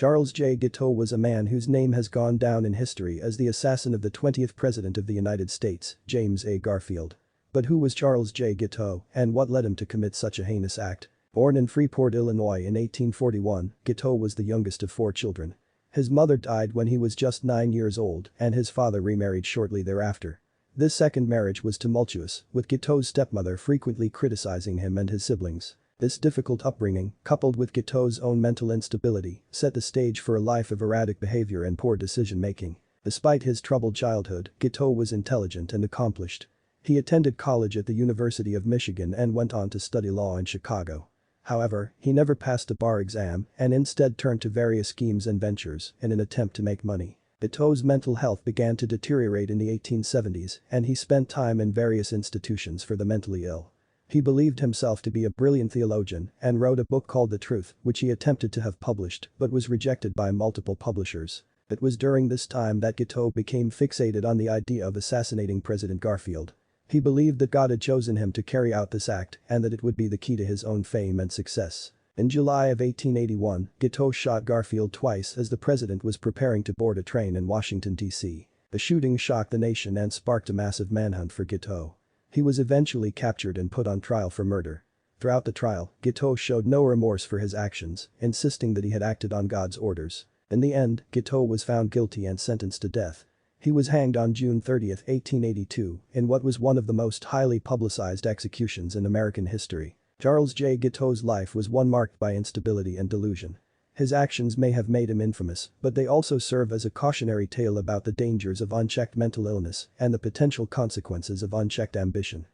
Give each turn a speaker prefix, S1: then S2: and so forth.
S1: Charles J. Guiteau was a man whose name has gone down in history as the assassin of the 20th President of the United States, James A. Garfield. But who was Charles J. Guiteau, and what led him to commit such a heinous act? Born in Freeport, Illinois in 1841, Guiteau was the youngest of 4 children. His mother died when he was just 9 years old, and his father remarried shortly thereafter. This second marriage was tumultuous, with Guiteau's stepmother frequently criticizing him and his siblings. This difficult upbringing, coupled with Guiteau's own mental instability, set the stage for a life of erratic behavior and poor decision-making. Despite his troubled childhood, Guiteau was intelligent and accomplished. He attended college at the University of Michigan and went on to study law in Chicago. However, he never passed a bar exam and instead turned to various schemes and ventures in an attempt to make money. Guiteau's mental health began to deteriorate in the 1870s, and he spent time in various institutions for the mentally ill. He believed himself to be a brilliant theologian and wrote a book called The Truth, which he attempted to have published but was rejected by multiple publishers. It was during this time that Guiteau became fixated on the idea of assassinating President Garfield. He believed that God had chosen him to carry out this act and that it would be the key to his own fame and success. In July of 1881, Guiteau shot Garfield twice as the president was preparing to board a train in Washington, D.C. The shooting shocked the nation and sparked a massive manhunt for Guiteau. He was eventually captured and put on trial for murder. Throughout the trial, Guiteau showed no remorse for his actions, insisting that he had acted on God's orders. In the end, Guiteau was found guilty and sentenced to death. He was hanged on June 30, 1882, in what was one of the most highly publicized executions in American history. Charles J. Guiteau's life was one marked by instability and delusion. His actions may have made him infamous, but they also serve as a cautionary tale about the dangers of unchecked mental illness and the potential consequences of unchecked ambition.